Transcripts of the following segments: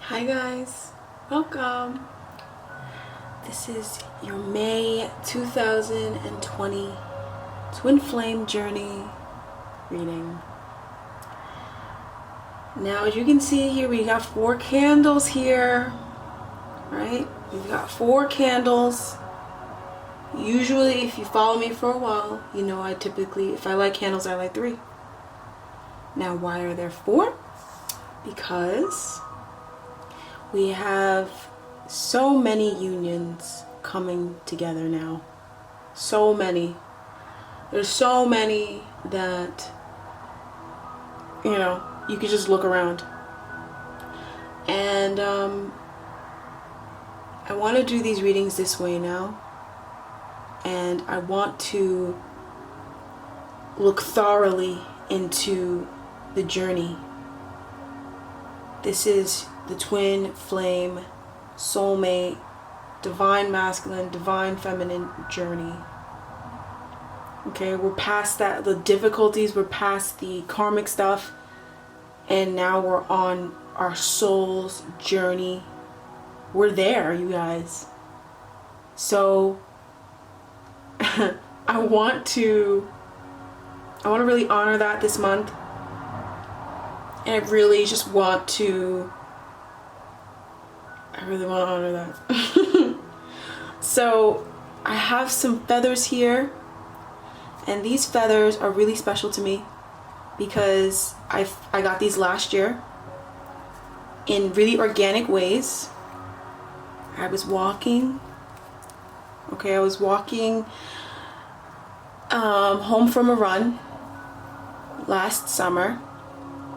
Hi guys, welcome. This is your May 2020 Twin Flame Journey reading. Now as you can see here, we got 4 candles here, right? We've got 4 candles. Usually if you follow me for a while, you know I typically, if I light candles, I light 3. Now why are there 4? Because we have so many unions coming together now. So many. There's so many that, you know, you could just look around. And I want to do these readings this way now. And I want to look thoroughly into the journey. This is the twin flame, soulmate, divine masculine, divine feminine journey. Okay, we're past that, the difficulties, we're past the karmic stuff, and now we're on our soul's journey. We're there, you guys. So I want to really honor that this month. And I really just want to honor that. So I have some feathers here, and these feathers are really special to me because I got these last year in really organic ways. I was walking home from a run last summer,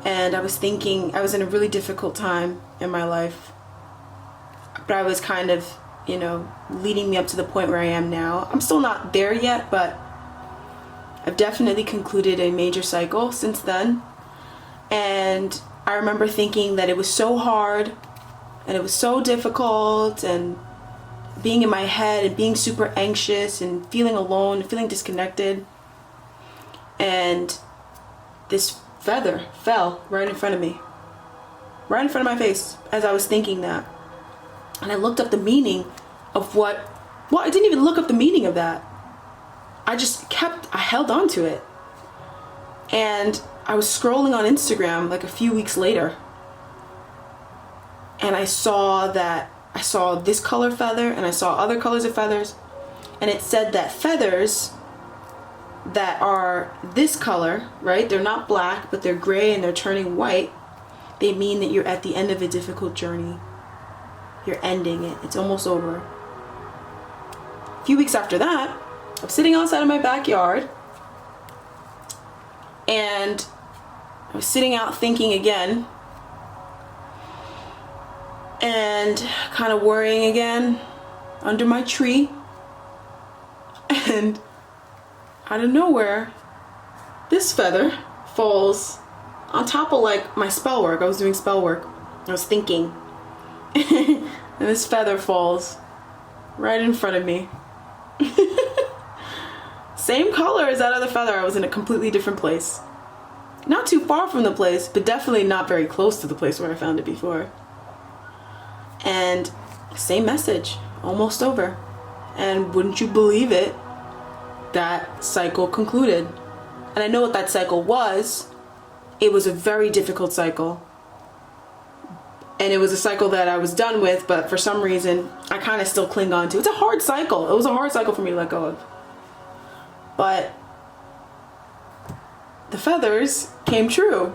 and I was thinking, I was in a really difficult time in my life, but I was kind of, you know, leading me up to the point where I am now. I'm still not there yet, but I've definitely concluded a major cycle since then. And I remember thinking that it was so hard and it was so difficult, and being in my head and being super anxious and feeling alone and feeling disconnected. And this feather fell right in front of me, right in front of my face as I was thinking that. And I looked up the meaning of I didn't even look up the meaning of that. I held on to it. And I was scrolling on Instagram like a few weeks later, and I saw this color feather, and I saw other colors of feathers, and it said that feathers that are this color, right, they're not black, but they're gray and they're turning white, they mean that you're at the end of a difficult journey. You're ending it. It's almost over. A few weeks after that, I'm sitting outside of my backyard, and I was sitting out thinking again, and kind of worrying again under my tree, and out of nowhere, this feather falls on top of like my spell work. I was doing spell work. I was thinking. And this feather falls right in front of me. Same color as that other feather. I was in a completely different place. Not too far from the place, but definitely not very close to the place where I found it before. And same message, almost over. And wouldn't you believe it, that cycle concluded. And I know what that cycle was. It was a very difficult cycle. And it was a cycle that I was done with, but for some reason, I kind of still cling on to. It's a hard cycle. It was a hard cycle for me to let go of. But the feathers came true.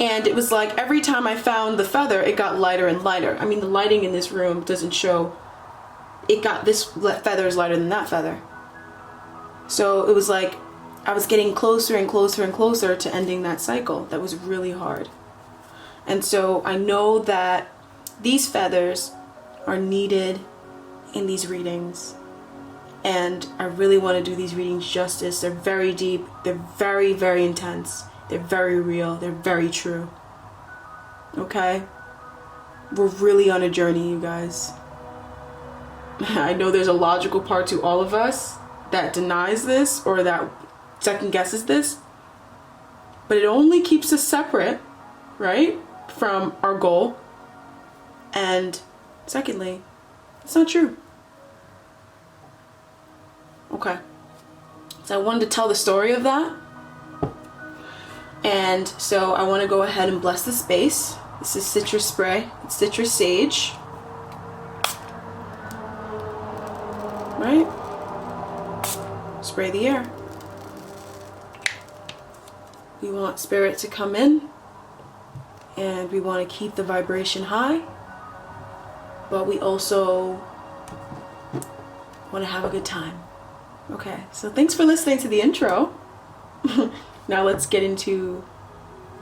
And it was like every time I found the feather, it got lighter and lighter. I mean, the lighting in this room doesn't show. It got, this feather is lighter than that feather. So it was like I was getting closer and closer and closer to ending that cycle. That was really hard. And so I know that these feathers are needed in these readings. And I really want to do these readings justice. They're very deep. They're very, very intense. They're very real. They're very true. Okay? We're really on a journey, you guys. I know there's a logical part to all of us that denies this or that second guesses this, but it only keeps us separate, right, from our goal. And secondly, it's not true. Okay. So I wanted to tell the story of that. And so I want to go ahead and bless the space. This is citrus spray. It's citrus sage. Right? Spray the air. We want spirit to come in, and we want to keep the vibration high, but we also want to have a good time. Okay, so thanks for listening to the intro. Now let's get into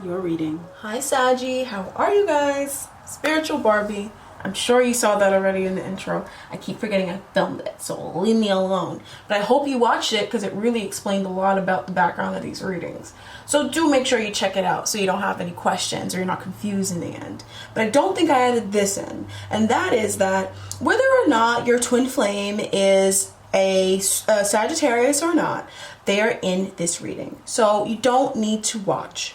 your reading. Hi Saggy, how are you guys? Spiritual Barbie. I'm sure you saw that already in the intro. I keep forgetting I filmed it, so leave me alone. But I hope you watched it because it really explained a lot about the background of these readings. So do make sure you check it out so you don't have any questions or you're not confused in the end. But I don't think I added this in. And that is that whether or not your twin flame is a Sagittarius or not, they are in this reading. So you don't need to watch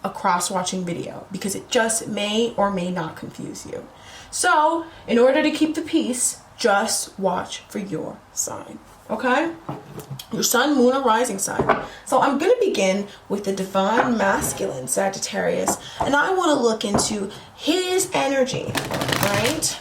a cross-watching video because it just may or may not confuse you. So, in order to keep the peace, just watch for your sign, okay? Your sun, moon, or rising sign. So I'm going to begin with the divine masculine Sagittarius, and I want to look into his energy, right,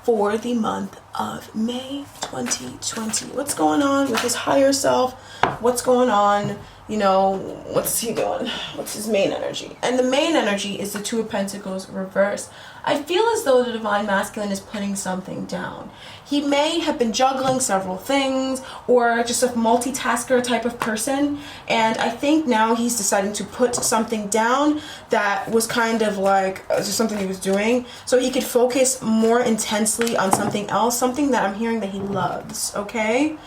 for the month of May 2020. What's going on with his higher self? What's going on? You know, what's he doing? What's his main energy? And the main energy is the Two of Pentacles reversed. I feel as though the divine masculine is putting something down. He may have been juggling several things or just a multitasker type of person. And I think now he's deciding to put something down that was kind of like just something he was doing so he could focus more intensely on something else, something that I'm hearing that he loves, okay?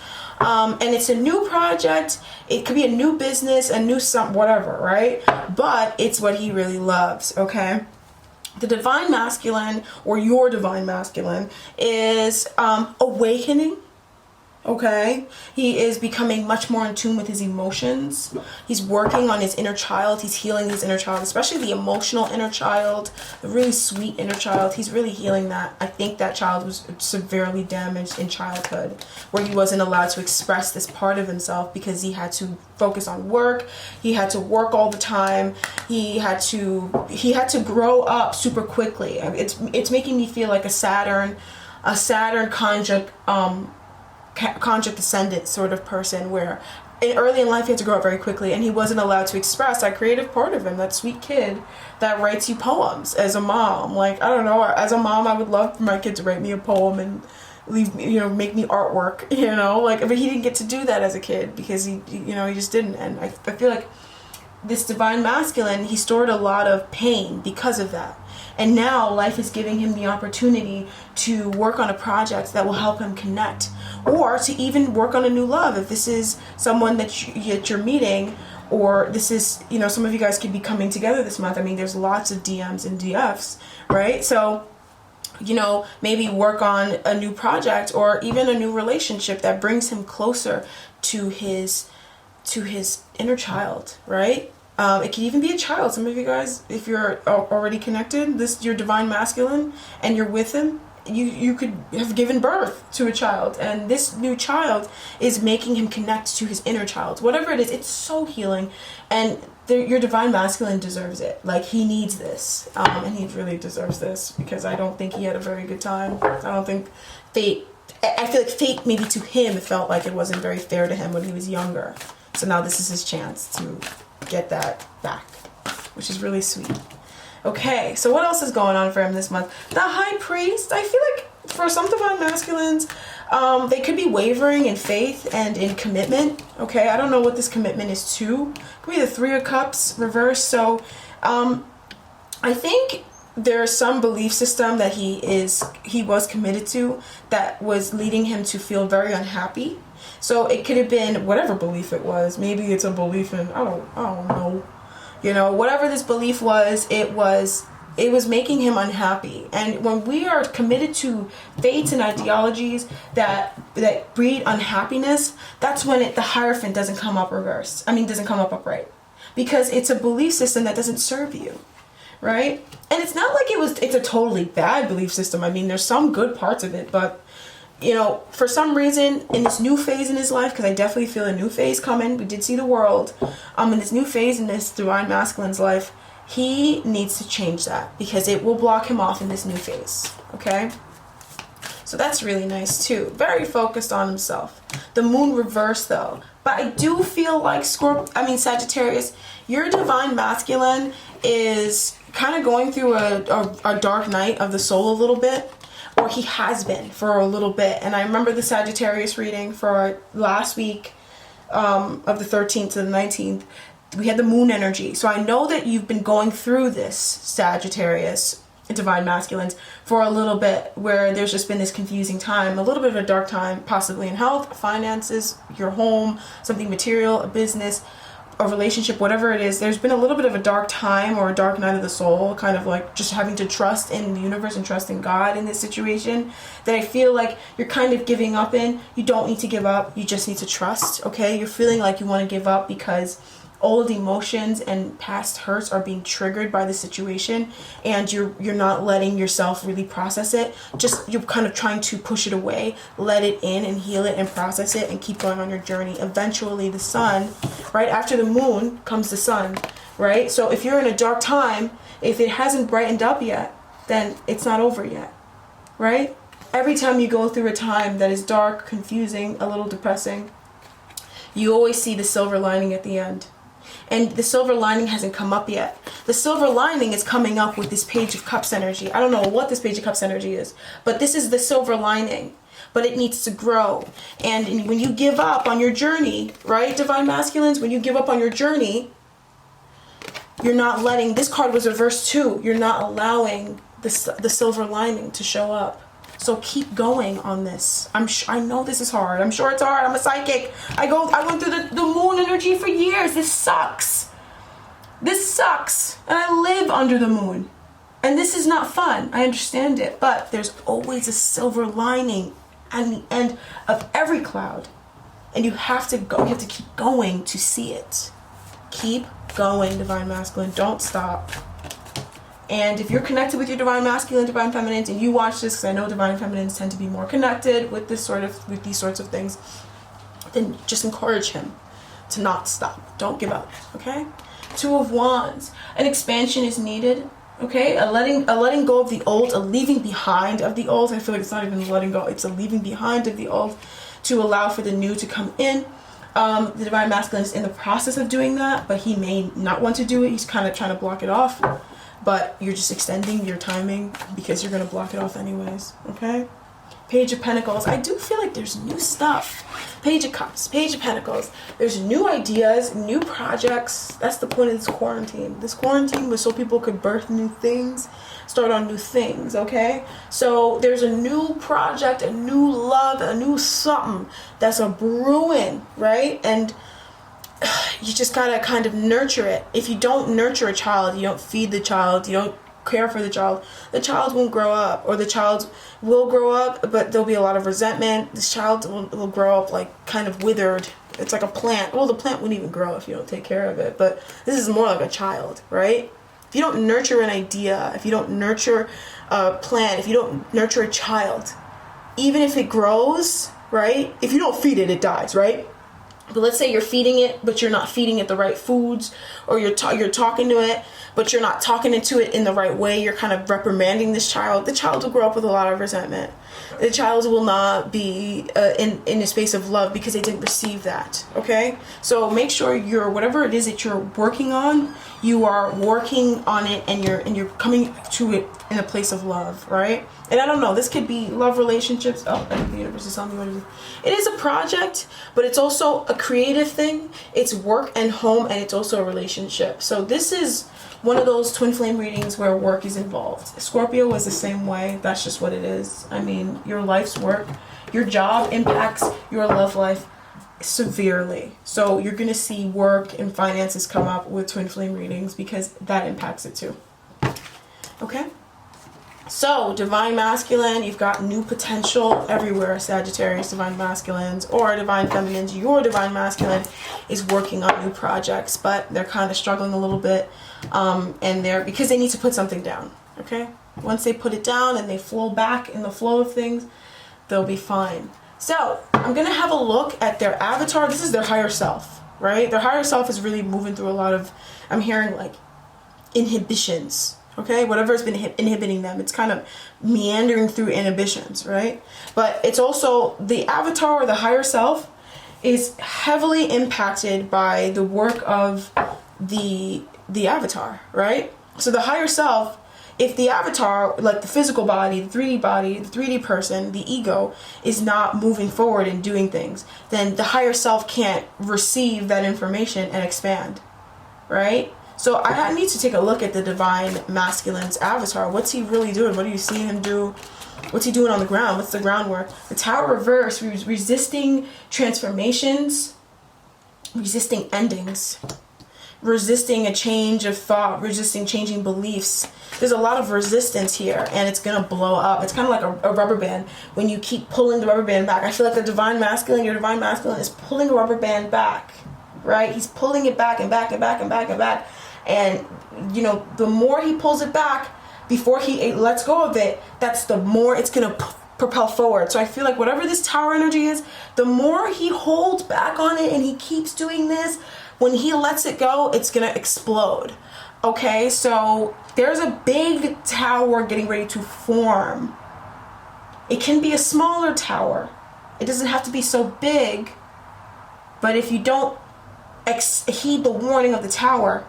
And it's a new project. It could be a new business, a new whatever, right? But it's what he really loves, okay? The divine masculine, or your divine masculine, is awakening. Okay, he is becoming much more in tune with his emotions. He's working on his inner child. He's healing his inner child, especially the emotional inner child, the really sweet inner child. He's really healing that. I think that child was severely damaged in childhood, where he wasn't allowed to express this part of himself because he had to focus on work. He had to work all the time. He had to grow up super quickly. It's making me feel like a Saturn conjunct ascendant sort of person, where early in life he had to grow up very quickly and he wasn't allowed to express that creative part of him, that sweet kid that writes you poems as a mom. Like, I don't know, as a mom I would love for my kid to write me a poem and leave me, you know, make me artwork, you know, like, but he didn't get to do that as a kid because he just didn't. And I feel like this divine masculine, he stored a lot of pain because of that. And now life is giving him the opportunity to work on a project that will help him connect, or to even work on a new love. If this is someone that you're meeting, or this is, you know, some of you guys could be coming together this month. I mean, there's lots of DMs and DFs, right? So, you know, maybe work on a new project or even a new relationship that brings him closer to his inner child, right? It can even be a child. Some of you guys, if you're already connected, your divine masculine, and you're with him, you could have given birth to a child, and this new child is making him connect to his inner child. Whatever it is, it's so healing, and your divine masculine deserves it. Like, he needs this, and he really deserves this, because I don't think he had a very good time. I don't think I feel like fate, maybe to him, it felt like it wasn't very fair to him when he was younger. So now this is his chance to get that back, which is really sweet. Okay, so what else is going on for him this month? The High Priest. I feel like for some divine masculines, they could be wavering in faith and in commitment. Okay, I don't know what this commitment is to. It could be the Three of Cups reversed. So I think there's some belief system that he was committed to that was leading him to feel very unhappy. So it could have been whatever belief it was. Maybe it's a belief in, I don't know. You know, whatever this belief was, it was making him unhappy. And when we are committed to faiths and ideologies that breed unhappiness, that's when the Hierophant doesn't come up upright. Because it's a belief system that doesn't serve you. right? And it's not like it's a totally bad belief system. I mean, there's some good parts of it, but you know, for some reason in this new phase in his life, because I definitely feel a new phase coming. We did see the world. In this new phase in this divine masculine's life, he needs to change that because it will block him off in this new phase. Okay? So that's really nice too. Very focused on himself. The moon reverse though. But I do feel like Sagittarius, your divine masculine is kind of going through a dark night of the soul a little bit. Or he has been for a little bit. And I remember the Sagittarius reading for last week of the 13th to the 19th. We had the moon energy. So I know that you've been going through this, Sagittarius, divine masculines, for a little bit where there's just been this confusing time, a little bit of a dark time, possibly in health, finances, your home, something material, a business, a relationship, whatever it is. There's been a little bit of a dark time or a dark night of the soul, kind of like just having to trust in the universe and trust in God in this situation that I feel like you're kind of giving up in. You don't need to give up. You just need to trust, okay? You're feeling like you want to give up because old emotions and past hurts are being triggered by the situation, and you're not letting yourself really process it. Just you're kind of trying to push it away, let it in and heal it and process it and keep going on your journey. Eventually the sun, right after the moon comes the sun, right? So if you're in a dark time, if it hasn't brightened up yet, then it's not over yet, right? Every time you go through a time that is dark, confusing, a little depressing, you always see the silver lining at the end. And the silver lining hasn't come up yet. The silver lining is coming up with this Page of Cups energy. I don't know what this Page of Cups energy is, but this is the silver lining. But it needs to grow. And when you give up on your journey, right, divine masculines, when you give up on your journey, you're not letting, this card was reversed too, you're not allowing the silver lining to show up. So keep going on this. I know this is hard. I'm sure it's hard. I'm a psychic. I went through the moon energy for years. This sucks. This sucks. And I live under the moon. And this is not fun. I understand it. But there's always a silver lining at the end of every cloud. And you have to go. You have to keep going to see it. Keep going, divine masculine. Don't stop. And if you're connected with your divine masculine, divine feminines, and you watch this, because I know divine feminines tend to be more connected with these sorts of things, then just encourage him to not stop. Don't give up. Okay? Two of Wands. An expansion is needed. Okay? A letting go of the old, a leaving behind of the old. I feel like it's not even letting go. It's a leaving behind of the old to allow for the new to come in. The divine masculine is in the process of doing that, but he may not want to do it. He's kind of trying to block it off. But you're just extending your timing because you're going to block it off anyways, okay? Page of Pentacles. I do feel like there's new stuff. Page of Cups, Page of Pentacles. There's new ideas, new projects. That's the point of this quarantine. This quarantine was so people could birth new things, start on new things, okay? So there's a new project, a new love, a new something that's a brewing, right? And you just gotta kind of nurture it. If you don't nurture a child, you don't feed the child, you don't care for the child won't grow up, or the child will grow up, but there'll be a lot of resentment. This child will grow up like kind of withered. It's like a plant. Well, the plant wouldn't even grow if you don't take care of it, but this is more like a child, right? If you don't nurture an idea, if you don't nurture a plant, if you don't nurture a child, even if it grows, right? If you don't feed it, it dies, right? But let's say you're feeding it, but you're not feeding it the right foods, or you're talking to it, but you're not talking to it in the right way. You're kind of reprimanding this child. The child will grow up with a lot of resentment. The child will not be in a space of love because they didn't receive that, okay? So make sure whatever it is that you're working on, you are working on it, and you're coming to it in a place of love, right? And I don't know, this could be love relationships. Oh, the universe is telling me what it is. It is a project, but it's also a creative thing. It's work and home, and it's also a relationship. So this is one of those twin flame readings where work is involved. Scorpio is the same way. That's just what it is. I mean, your life's work, your job impacts your love life severely. So you're going to see work and finances come up with twin flame readings because that impacts it too. Okay? So, divine masculine, you've got new potential everywhere, Sagittarius, divine masculines, or divine feminines. Your divine masculine is working on new projects, but they're kind of struggling a little bit, and they're, because they need to put something down, okay? Once they put it down and they flow back in the flow of things, they'll be fine. So, I'm going to have a look at their avatar. This is their higher self, right? Their higher self is really moving through a lot of, I'm hearing like inhibitions. Okay, whatever has been inhibiting them, it's kind of meandering through inhibitions, right? But it's also the avatar or the higher self is heavily impacted by the work of the avatar, right? So the higher self, if the avatar, like the physical body, the 3D person, the ego, is not moving forward and doing things, then the higher self can't receive that information and expand, right? So I need to take a look at the divine masculine's avatar. What's he really doing? What are you seeing him do? What's he doing on the ground? What's the groundwork? The Tower reverse, resisting transformations, resisting endings, resisting a change of thought, resisting changing beliefs. There's a lot of resistance here, and it's going to blow up. It's kind of like a rubber band. When you keep pulling the rubber band back, I feel like the divine masculine, your divine masculine is pulling a rubber band back, right? He's pulling it back and back and back and back and back. And, you know, the more he pulls it back before he lets go of it, that's the more it's going to propel forward. So I feel like whatever this Tower energy is, the more he holds back on it and he keeps doing this, when he lets it go, it's going to explode. Okay, so there's a big tower getting ready to form. It can be a smaller tower. It doesn't have to be so big. But if you don't heed the warning of the tower,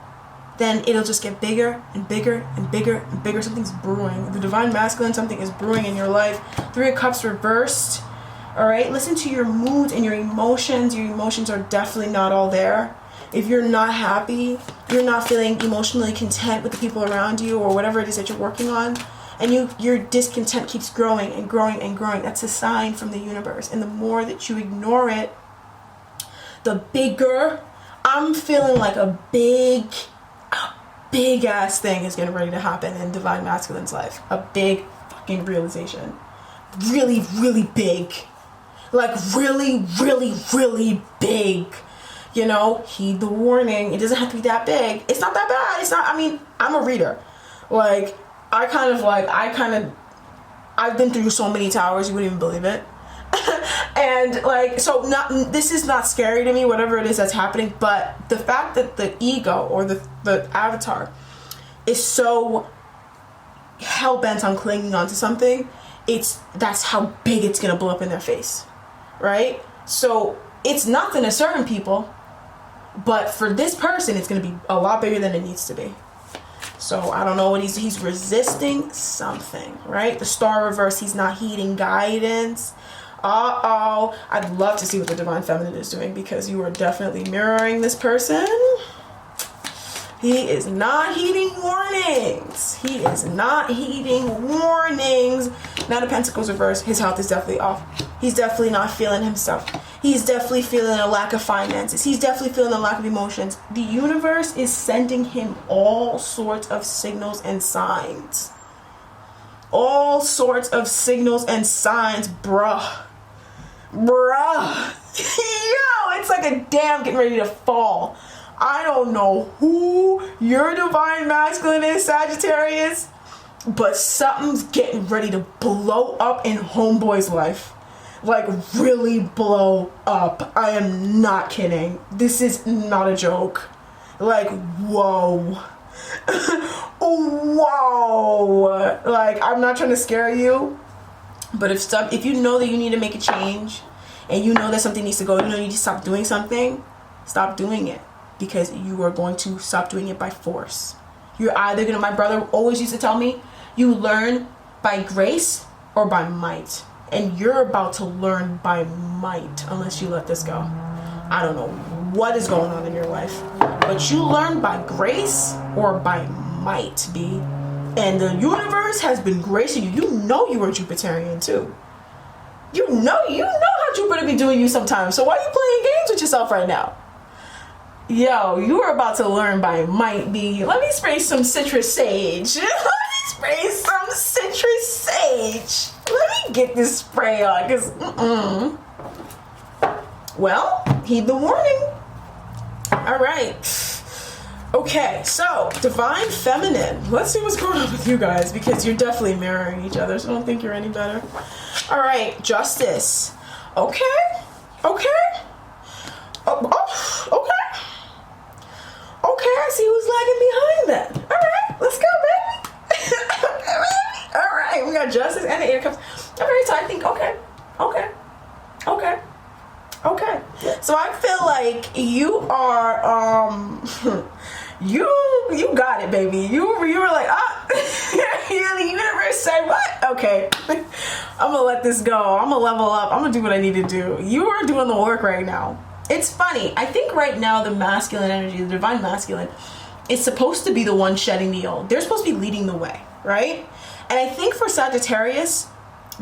then it'll just get bigger and bigger and bigger and bigger. Something's brewing. The divine masculine, something is brewing in your life. 3 of Cups reversed. All right, listen to your moods and your emotions. Your emotions are definitely not all there. If you're not happy, you're not feeling emotionally content with the people around you or whatever it is that you're working on, and your discontent keeps growing and growing and growing, that's a sign from the universe. And the more that you ignore it, the bigger, I'm feeling like a big ass thing is getting ready to happen in divine masculine's life. A big fucking realization. Really, really big. Like really, really, really big. You know, heed the warning. It doesn't have to be that big. It's not that bad. It's not, I mean, I'm a reader. Like, I've been through so many towers, you wouldn't even believe it. And like, so this is not scary to me, whatever it is that's happening, but the fact that the ego or the avatar is so hell-bent on clinging on to something, that's how big it's gonna blow up in their face, right? So it's nothing to certain people, but for this person, it's gonna be a lot bigger than it needs to be. So I don't know what he's resisting something, right? The Star reverse, he's not heeding guidance. I'd love to see what the divine feminine is doing, because you are definitely mirroring this person. He is not heeding warnings. He is not heeding warnings. Nine of Pentacles reverse, his health is definitely off. He's definitely not feeling himself. He's definitely feeling a lack of finances. He's definitely feeling a lack of emotions. The universe is sending him all sorts of signals and signs. All sorts of signals and signs, bruh. Yo, it's like a dam getting ready to fall. I don't know who your divine masculine is, Sagittarius, but something's getting ready to blow up in homeboy's life. Like, really blow up. I am not kidding. This is not a joke. Like, whoa. Whoa. Like, I'm not trying to scare you, but if you know that you need to make a change, and you know that something needs to go, you know you need to stop doing something, stop doing it, because you are going to stop doing it by force. You're either gonna, my brother always used to tell me, you learn by grace or by might, and you're about to learn by might unless you let this go. I don't know what is going on in your life, but you learn by grace or by might, B. And the universe has been gracing you. You know you are Jupiterian too. You know how Jupiter be doing you sometimes. So why are you playing games with yourself right now? Yo, you are about to learn by might, be. Let me spray some citrus sage. Let me Spray some citrus sage. Let me get this spray on, because, well, heed the warning. All right. Okay, so Divine Feminine. Let's see what's going on with you guys, because you're definitely mirroring each other, so I don't think you're any better. All right, Justice. Okay. Okay. Okay. Okay, I see who's lagging behind that. All right, let's go, baby. All right, we got Justice and the Air Cups. All right, so I think, okay. So I feel like you are, you got it, baby. You were like, the universe said what? Okay, I'm gonna let this go. I'm gonna level up. I'm gonna do what I need to do. You are doing the work right now. It's funny. I think right now the masculine energy, the divine masculine, is supposed to be the one shedding the old. They're supposed to be leading the way, right? And I think for Sagittarius,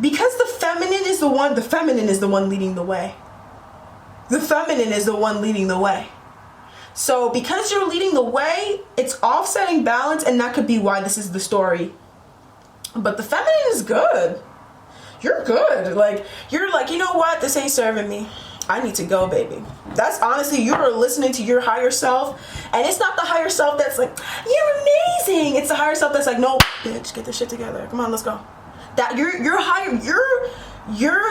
because the feminine is the one leading the way. The feminine is the one leading the way. So because you're leading the way, it's offsetting balance, and that could be why this is the story. But the feminine is good. You're good. Like, you're like, you know what? This ain't serving me. I need to go, baby. That's honestly, you're listening to your higher self. And it's not the higher self that's like, you're amazing. It's the higher self that's like, no, bitch, get this shit together. Come on, let's go. That you're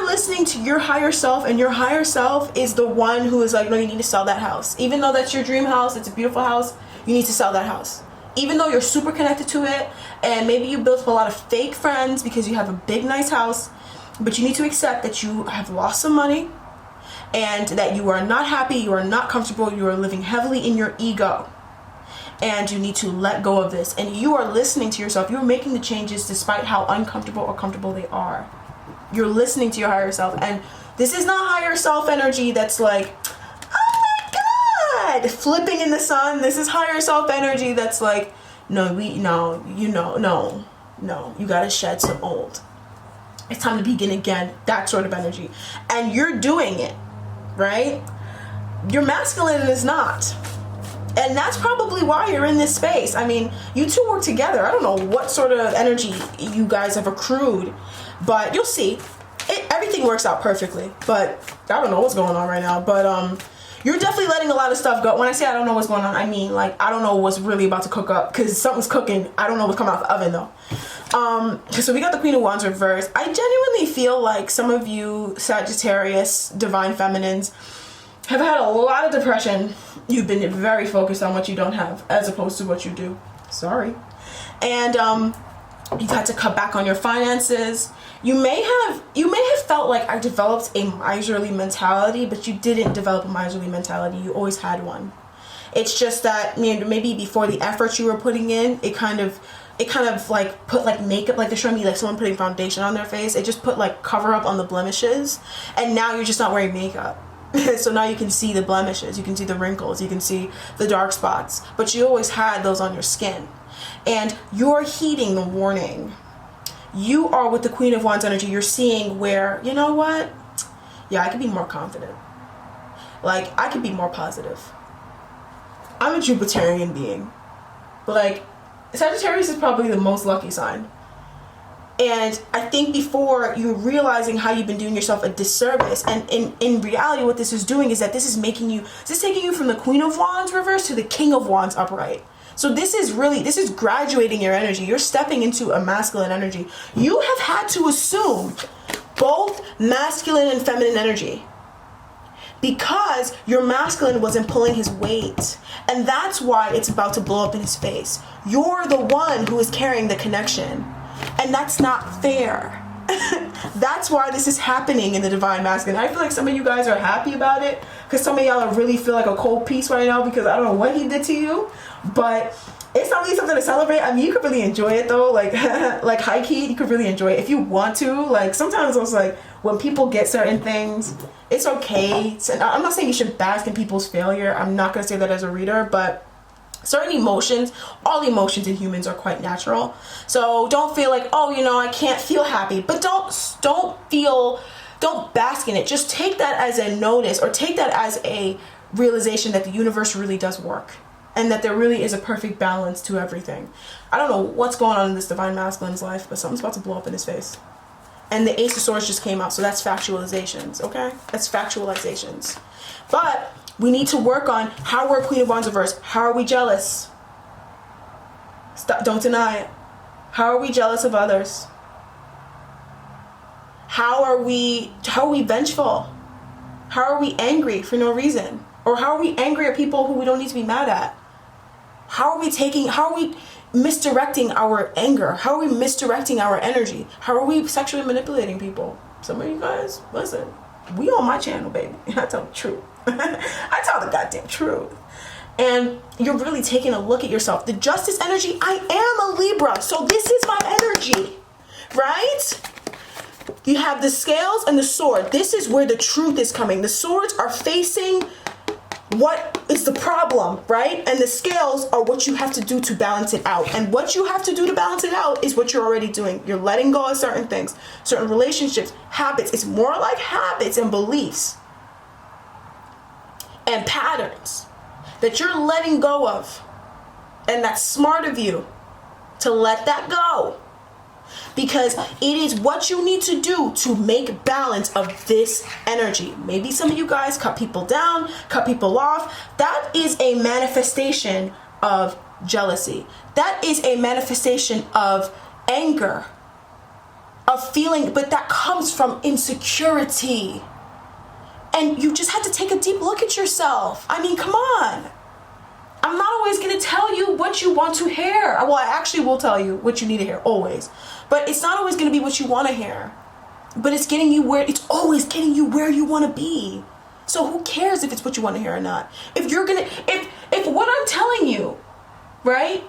listening to your higher self, and your higher self is the one who is like, no, you need to sell that house. Even though that's your dream house, it's a beautiful house, you need to sell that house. Even though you're super connected to it, and maybe you built up a lot of fake friends because you have a big, nice house, but you need to accept that you have lost some money, and that you are not happy, you are not comfortable, you are living heavily in your ego. And you need to let go of this. And you are listening to yourself. You're making the changes despite how uncomfortable or comfortable they are. You're listening to your higher self. And this is not higher self energy that's like, oh my God, flipping in the sun. This is higher self energy that's like, no, you gotta shed some old. It's time to begin again. That sort of energy. And you're doing it, right? Your masculine is not. And that's probably why you're in this space. I mean, you two work together. I don't know what sort of energy you guys have accrued, but you'll see. Everything works out perfectly, but I don't know what's going on right now. But you're definitely letting a lot of stuff go. When I say I don't know what's going on, I mean, like, I don't know what's really about to cook up, because something's cooking. I don't know what's coming out the oven, though. So we got the Queen of Wands reversed. I genuinely feel like some of you Sagittarius, divine feminines, have had a lot of depression. You've been very focused on what you don't have as opposed to what you do. Sorry. And you've had to cut back on your finances. You may have felt like I developed a miserly mentality, but you didn't develop a miserly mentality. You always had one. It's just that, you know, maybe before the effort you were putting in, it kind of like put like makeup, like they're showing me like someone putting foundation on their face. It just put like cover up on the blemishes, and now you're just not wearing makeup. So now you can see the blemishes, you can see the wrinkles, you can see the dark spots, but you always had those on your skin. And you're heeding the warning. You are with the Queen of Wands energy. You're seeing where, you know what? Yeah, I could be more confident. Like, I could be more positive. I'm a Jupiterian being. But like, Sagittarius is probably the most lucky sign. And I think before you're realizing how you've been doing yourself a disservice, and in reality what this is doing is that this is taking you from the Queen of Wands reverse to the King of Wands upright. So this is graduating your energy. You're stepping into a masculine energy. You have had to assume both masculine and feminine energy, because your masculine wasn't pulling his weight. And that's why it's about to blow up in his face. You're the one who is carrying the connection. And that's not fair. That's why this is happening in the divine masculine. I feel like some of you guys are happy about it, because some of y'all are really feel like a cold piece right now, because I don't know what he did to you, but it's not really something to celebrate. I mean, you could really enjoy it though, like like high key, you could really enjoy it if you want to. Like, sometimes it's like when people get certain things, it's okay. I'm not saying you should bask in people's failure. I'm not gonna say that as a reader, but certain emotions, all emotions in humans are quite natural. So don't feel like, oh, you know, I can't feel happy. But don't bask in it. Just take that as a notice, or take that as a realization that the universe really does work. and that there really is a perfect balance to everything. I don't know what's going on in this divine masculine's life, but something's about to blow up in his face. And the Ace of Swords just came out, so that's factualizations, okay? That's factualizations. But we need to work on how we're Queen of Wands reverse. How are we jealous? Stop, don't deny it. How are we jealous of others? How are we vengeful? How are we angry for no reason? Or how are we angry at people who we don't need to be mad at? How are we misdirecting our anger? How are we misdirecting our energy? How are we sexually manipulating people? Some of you guys, listen, we on my channel, baby. I tell the truth. I tell the goddamn truth. And you're really taking a look at yourself. The Justice energy, I am a Libra, so this is my energy, right? You have the scales and the sword. This is where the truth is coming. The swords are facing what is the problem, right? And the scales are what you have to do to balance it out. And what you have to do to balance it out is what you're already doing. You're letting go of certain things, certain relationships, habits. It's more like habits and beliefs and patterns that you're letting go of. And that's smart of you to let that go. Because it is what you need to do to make balance of this energy. Maybe some of you guys cut people down, cut people off. That is a manifestation of jealousy. That is a manifestation of anger, of feeling, but that comes from insecurity. And you just have to take a deep look at yourself. I mean, come on. I'm not always going to tell you what you want to hear. Well, I actually will tell you what you need to hear, always. But it's not always going to be what you want to hear. But it's always getting you where you want to be. So who cares if it's what you want to hear or not? If what I'm telling you, right,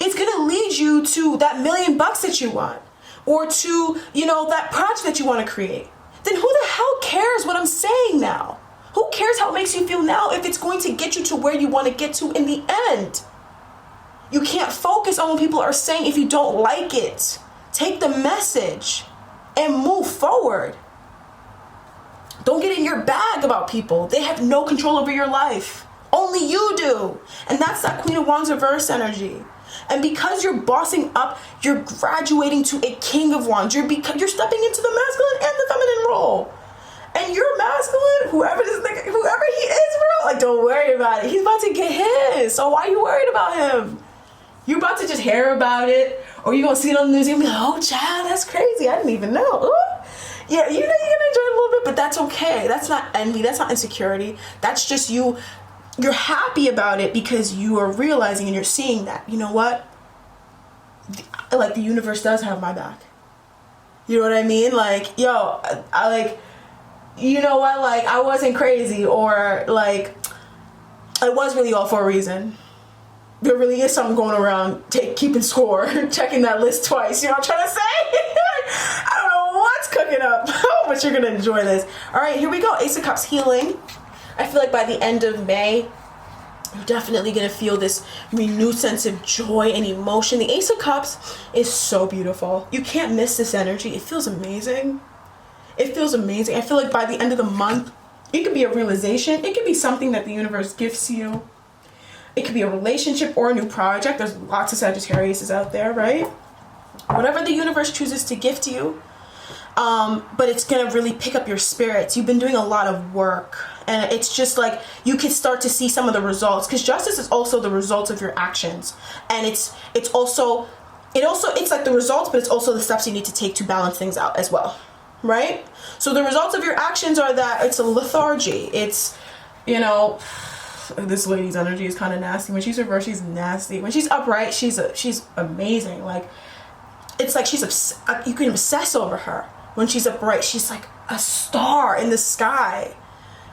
it's going to lead you to that $1 million that you want, or to, that project that you want to create, then who the hell cares what I'm saying now? Who cares how it makes you feel now if it's going to get you to where you want to get to in the end? You can't focus on what people are saying if you don't like it. Take the message and move forward. Don't get in your bag about people. They have no control over your life. Only you do. And that's that Queen of Wands reverse energy. And because you're bossing up, you're graduating to a King of Wands. You're stepping into the masculine and the feminine role. And you're masculine, whoever he is, bro, like, don't worry about it. He's about to get his. So why are you worried about him? You're about to just hear about it, or you're going to see it on the news and be like, oh, child, that's crazy. I didn't even know. Ooh. Yeah, you're going to enjoy it a little bit, but that's okay. That's not envy. That's not insecurity. That's just you. You're happy about it because you are realizing and you're seeing that, you know what? The universe does have my back. You know what I mean? Like, yo, you know what, I wasn't crazy, or I was really all for a reason. There really is something going around, keeping score, checking that list twice, you know what I'm trying to say? I don't know what's cooking up, but you're gonna enjoy this. All right, here we go, Ace of Cups, healing. I feel like by the end of May, you're definitely gonna feel this renewed sense of joy and emotion. The Ace of Cups is so beautiful. You can't miss this energy. It feels amazing. It feels amazing. I feel like by the end of the month, it could be a realization. It could be something that the universe gifts you. It could be a relationship or a new project. There's lots of Sagittarius out there, right? Whatever the universe chooses to gift you. But it's going to really pick up your spirits. You've been doing a lot of work. And it's just like you can start to see some of the results. Because justice is also the result of your actions. And it's like the results, but it's also the steps you need to take to balance things out as well. Right? So the results of your actions are that it's a lethargy. It's, this lady's energy is kind of nasty. When she's reversed, she's nasty. When she's upright, she's amazing. Like, it's like you can obsess over her. When she's upright, she's like a star in the sky.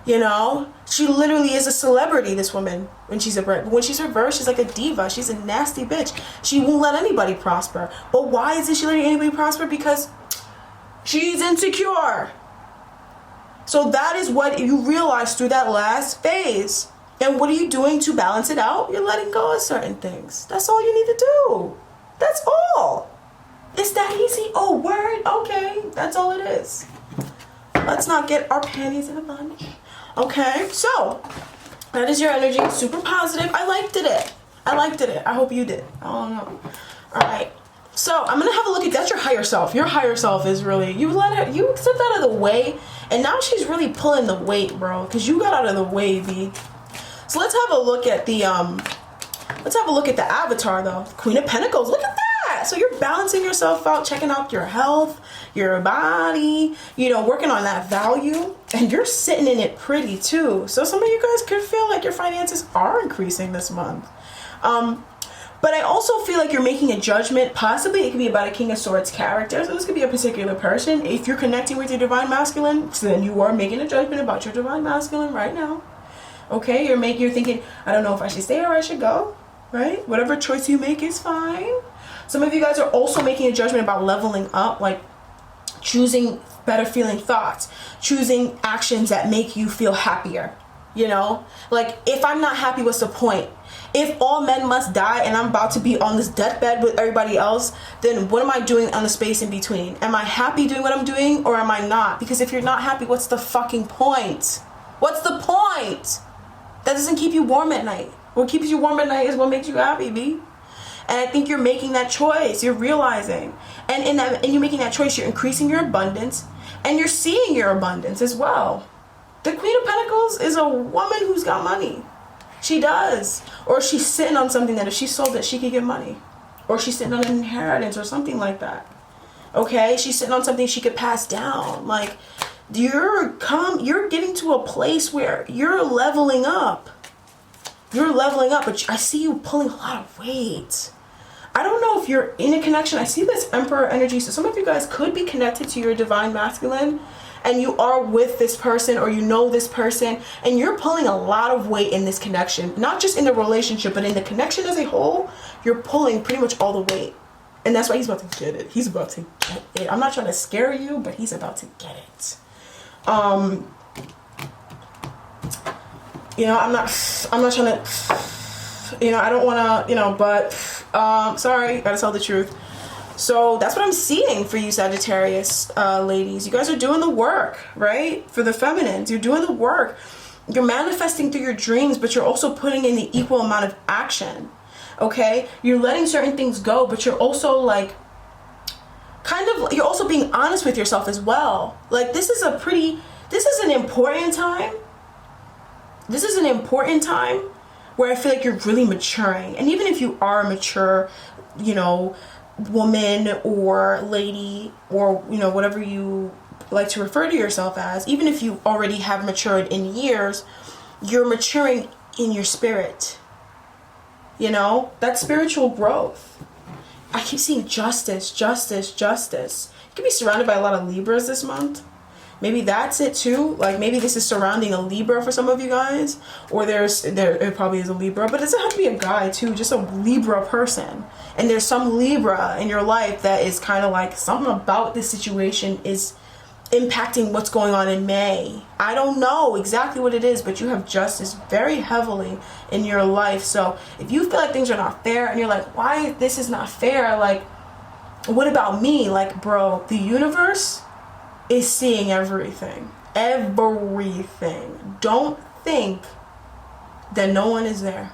She literally is a celebrity, this woman, when she's upright. But when she's reversed, she's like a diva. She's a nasty bitch. She won't let anybody prosper. But why isn't she letting anybody prosper? Because she's insecure. So that is what you realize through that last phase. And what are you doing to balance it out? You're letting go of certain things. That's all you need to do. That's all. It's that easy. Oh, word. Okay. That's all it is. Let's not get our panties in a bunch. Okay. So That is your energy. Super positive. I liked it. I hope you did. I don't know. All right. So I'm gonna have a look at that's your higher self. Your higher self is really you stepped out of the way, and now she's really pulling the weight, bro. Because you got out of the way, B. So let's have a look at the avatar though. Queen of Pentacles. Look at that. So you're balancing yourself out, checking out your health, your body, you know, working on that value, and you're sitting in it pretty too. So some of you guys could feel like your finances are increasing this month. But I also feel like you're making a judgment. Possibly it could be about a King of Swords character. So this could be a particular person. If you're connecting with your divine masculine, then you are making a judgment about your divine masculine right now. Okay, you're thinking, I don't know if I should stay or I should go, right? Whatever choice you make is fine. Some of you guys are also making a judgment about leveling up, like choosing better feeling thoughts, choosing actions that make you feel happier. You know, like if I'm not happy, what's the point? If all men must die and I'm about to be on this deathbed with everybody else, then what am I doing on the space in between? Am I happy doing what I'm doing or am I not? Because if you're not happy, what's the fucking point? What's the point? That doesn't keep you warm at night. What keeps you warm at night is what makes you happy, B. And I think you're making that choice. You're realizing. And you're making that choice. You're increasing your abundance and you're seeing your abundance as well. The Queen of Pentacles is a woman who's got money. She does. Or she's sitting on something that if she sold it, she could get money. Or she's sitting on an inheritance or something like that. Okay? She's sitting on something she could pass down. Like, you're getting to a place where you're leveling up. You're leveling up, but I see you pulling a lot of weight. I don't know if you're in a connection. I see this Emperor energy. So some of you guys could be connected to your divine masculine. And you are with this person or you know this person and you're pulling a lot of weight in this connection. Not just in the relationship, but in the connection as a whole, you're pulling pretty much all the weight. And that's why he's about to get it. He's about to get it. I'm not trying to scare you, but he's about to get it. You know, I'm not trying to, you know, I don't want to, you know, but, sorry, gotta tell the truth. So that's what I'm seeing for you Sagittarius ladies. You guys are doing the work, right? For the feminines, you're doing the work. You're manifesting through your dreams, but you're also putting in the equal amount of action, okay? You're letting certain things go, but you're also like, you're also being honest with yourself as well. Like this is an important time. This is an important time where I feel like you're really maturing. And even if you are a mature, you know, woman or lady or you know whatever you like to refer to yourself as, even if you already have matured in years, you're maturing in your spirit. You know, that spiritual growth. I keep seeing justice. You could be surrounded by a lot of Libras this month. Maybe that's it too. Like maybe this is surrounding a Libra for some of you guys, or it probably is a Libra, but it doesn't have to be a guy too, just a Libra person. And there's some Libra in your life that is kind of like something about this situation is impacting what's going on in May. I don't know exactly what it is, but you have justice very heavily in your life. So if you feel like things are not fair and you're like, why this is not fair? Like, what about me? Like, bro, the universe is seeing everything. Don't think that no one is there.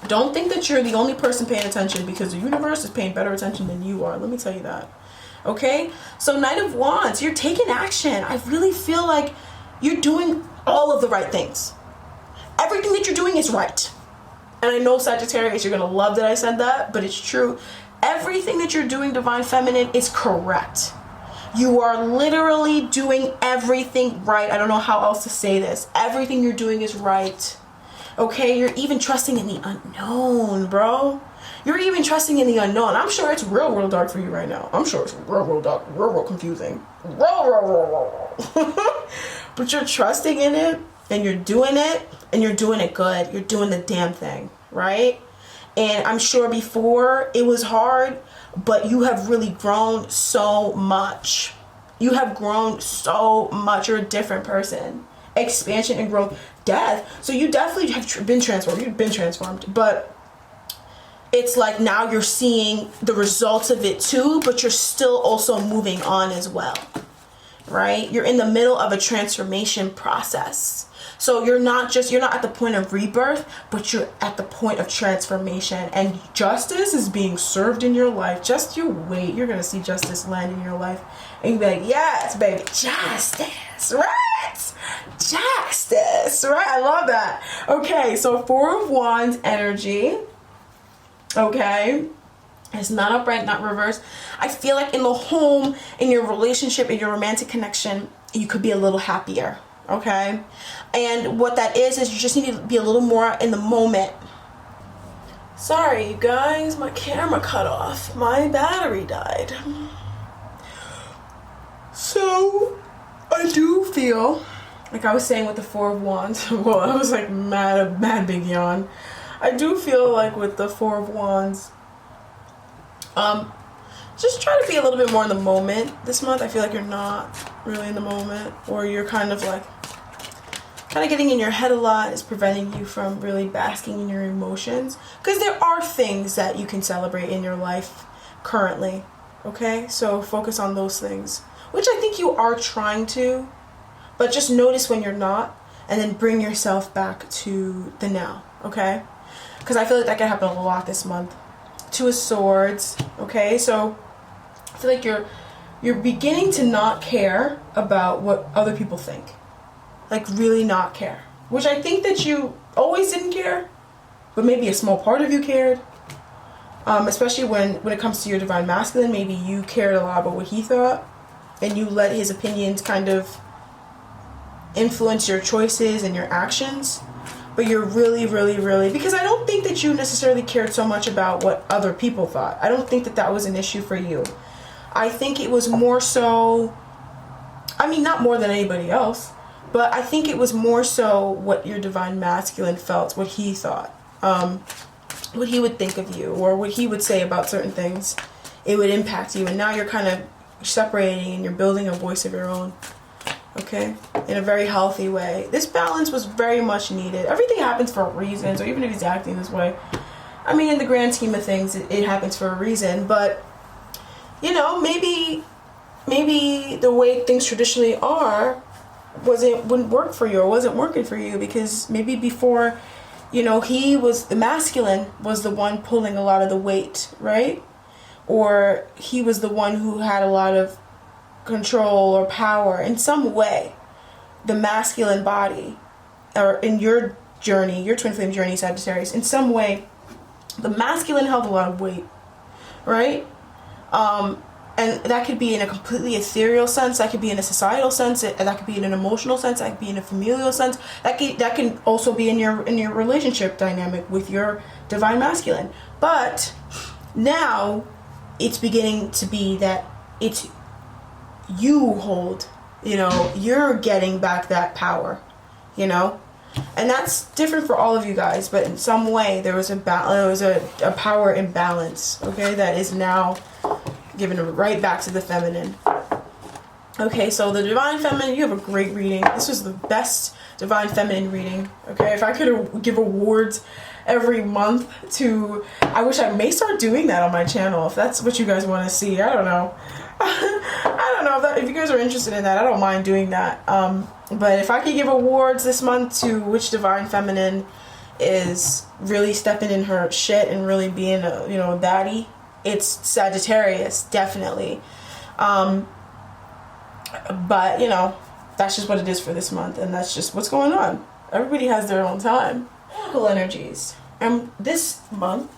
Don't think that you're the only person paying attention, because the universe is paying better attention than you are. Let me tell you that. Okay? So Knight of Wands, you're taking action. I really feel like you're doing all of the right things. Everything that you're doing is right. And I know Sagittarius, you're going to love that I said that, but it's true. Everything that you're doing, Divine Feminine, is correct. You are literally doing everything right. I don't know how else to say this. Everything you're doing is right. Okay? You're even trusting in the unknown, bro. You're even trusting in the unknown. I'm sure it's real dark for you right now. I'm sure it's real dark, real confusing. But you're trusting in it, and you're doing it, and you're doing it good. You're doing the damn thing, right? And I'm sure before it was hard, but you have really grown so much. You have grown so much. You're a different person. Expansion and growth. Death. So you definitely have been transformed. You've been transformed. But it's like now you're seeing the results of it too, but you're still also moving on as well. Right? You're in the middle of a transformation process. So you're not at the point of rebirth, but you're at the point of transformation, and justice is being served in your life. Just you wait, you're gonna see justice land in your life, and you'll be like, yes, baby, justice, right? Justice, right? I love that. Okay, so Four of Wands energy. Okay, it's not upright, not reversed. I feel like in the home, in your relationship, in your romantic connection, you could be a little happier. Okay, and what that is you just need to be a little more in the moment. Sorry, you guys, my camera cut off. My battery died. So I do feel like I was saying with the Four of Wands. Well, I was like mad big yawn. I do feel like with the Four of Wands, just try to be a little bit more in the moment this month. I feel like you're not really in the moment, or you're kind of getting in your head a lot is preventing you from really basking in your emotions, because there are things that you can celebrate in your life currently. Okay, so focus on those things, which I think you are trying to, but just notice when you're not, and then bring yourself back to the now. Okay, because I feel like that can happen a lot this month. Two of Swords. Okay, so I feel like you're beginning to not care about what other people think. Like, really not care. Which I think that you always didn't care, but maybe a small part of you cared. Especially when it comes to your divine masculine, maybe you cared a lot about what he thought, and you let his opinions kind of influence your choices and your actions. But you're really, because I don't think that you necessarily cared so much about what other people thought. I don't think that was an issue for you. I think it was more so, I mean, not more than anybody else, but I think it was more so what your divine masculine felt, what he thought, what he would think of you, or what he would say about certain things. It would impact you, and now you're kind of separating and you're building a voice of your own. Okay, in a very healthy way. This balance was very much needed. Everything happens for a reason, so even if he's acting this way, I mean, in the grand scheme of things, it happens for a reason. But you know, maybe the way things traditionally are wouldn't work for you, or wasn't working for you, because maybe before, you know, the masculine was the one pulling a lot of the weight, right? Or he was the one who had a lot of control or power in some way. The masculine body, or in your journey, your twin flame journey, Sagittarius, in some way the masculine held a lot of weight, right? And that could be in a completely ethereal sense, that could be in a societal sense, that could be in an emotional sense, that could be in a familial sense, that can also be in your relationship dynamic with your divine masculine. But now it's beginning to be that it's you hold, you know, you're getting back that power, you know, and that's different for all of you guys. But in some way, there was a power imbalance, okay, that is now given right back to the feminine. Okay, so the divine feminine, you have a great reading. This was the best divine feminine reading. Okay, if I could give awards every month I wish I may start doing that on my channel, if that's what you guys want to see. I don't know. I don't know if you guys are interested in that. I don't mind doing that. But if I could give awards this month to which divine feminine is really stepping in her shit and really being a baddie, it's Sagittarius, definitely. But that's just what it is for this month, and that's just what's going on. Everybody has their own time. Oracle energies. This month,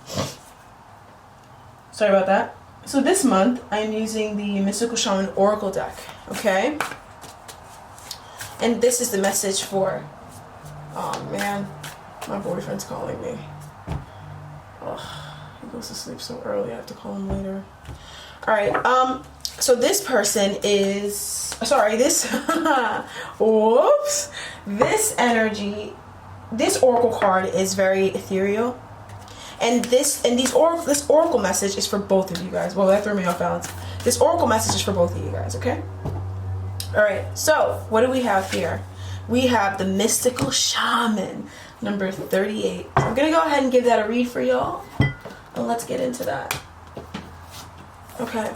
sorry about that. So this month, I'm using the Mystical Shaman Oracle deck, okay? And this is the message for, oh man, my boyfriend's calling me. Ugh, he goes to sleep so early, I have to call him later. Alright, so this person is, sorry, whoops, this energy, this oracle card is very ethereal. And this oracle message is for both of you guys. Well, that threw me off balance. This oracle message is for both of you guys, okay? Alright, so what do we have here? We have the Mystical Shaman, number 38. So I'm going to go ahead and give that a read for y'all. And let's get into that. Okay.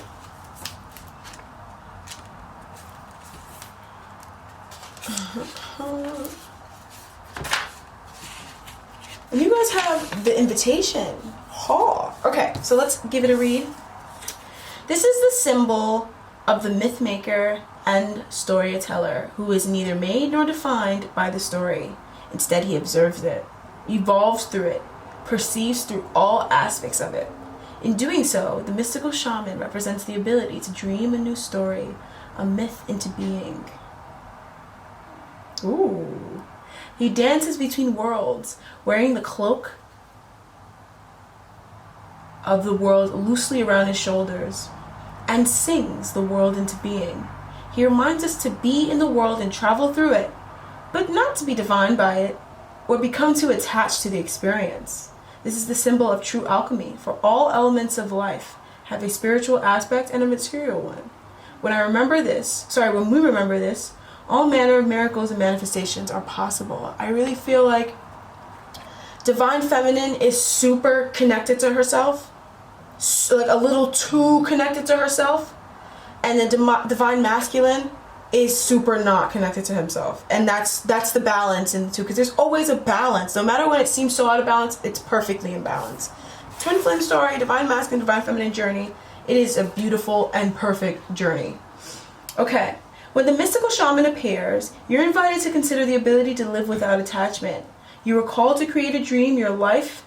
And you guys have the invitation. Okay, so let's give it a read. This is the symbol of the myth maker and storyteller who is neither made nor defined by the story. Instead, he observes it, evolves through it, perceives through all aspects of it. In doing so, the mystical shaman represents the ability to dream a new story, a myth into being. Ooh. He dances between worlds, wearing the cloak of the world loosely around his shoulders, and sings the world into being. He reminds us to be in the world and travel through it, but not to be defined by it or become too attached to the experience. This is the symbol of true alchemy, for all elements of life have a spiritual aspect and a material one. When we remember this, all manner of miracles and manifestations are possible. I really feel like Divine Feminine is super connected to herself, like a little too connected to herself, and the Divine Masculine is super not connected to himself. And that's the balance in the two, because there's always a balance. No matter when it seems so out of balance, it's perfectly in balance. Twin Flame story, Divine Masculine, Divine Feminine journey. It is a beautiful and perfect journey. Okay, when the mystical shaman appears, you're invited to consider the ability to live without attachment. You are called to create a dream your life.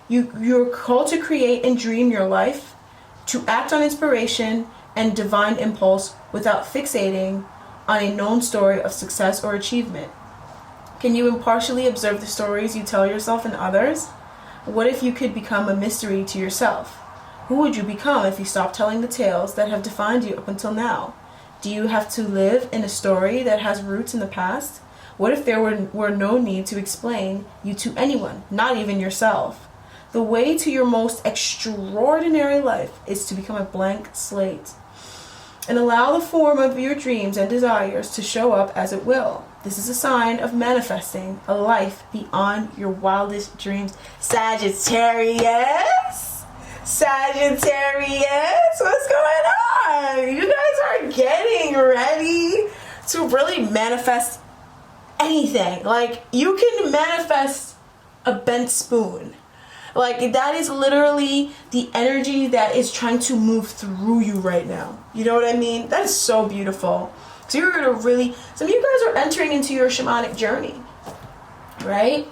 You're called to create and dream your life, to act on inspiration and divine impulse without fixating on a known story of success or achievement. Can you impartially observe the stories you tell yourself and others? What if you could become a mystery to yourself? Who would you become if you stopped telling the tales that have defined you up until now? Do you have to live in a story that has roots in the past? What if there were no need to explain you to anyone, not even yourself? The way to your most extraordinary life is to become a blank slate and allow the form of your dreams and desires to show up as it will. This is a sign of manifesting a life beyond your wildest dreams. Sagittarius! Sagittarius! What's going on? You guys are getting ready to really manifest anything. Like, you can manifest a bent spoon. Like, that is literally the energy that is trying to move through you right now. You know what I mean? That is so beautiful. So you're going to really, some of you guys are entering into your shamanic journey, right?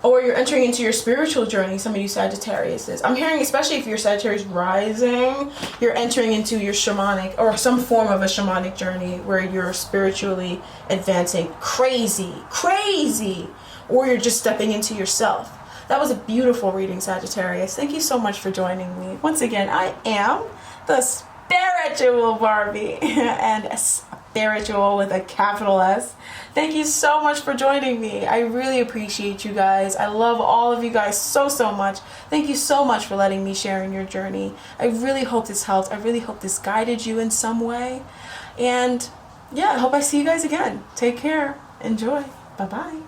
Or you're entering into your spiritual journey, some of you Sagittarius is. I'm hearing, especially if you're Sagittarius rising, you're entering into your shamanic, or some form of a shamanic journey where you're spiritually advancing crazy, or you're just stepping into yourself. That was a beautiful reading, Sagittarius. Thank you so much for joining me. Once again, I am the spiritual Barbii, and spiritual with a capital S. Thank you so much for joining me. I really appreciate you guys. I love all of you guys so much. Thank you so much for letting me share in your journey. I really hope this helped. I really hope this guided you in some way. And yeah, I hope I see you guys again. Take care. Enjoy. Bye-bye.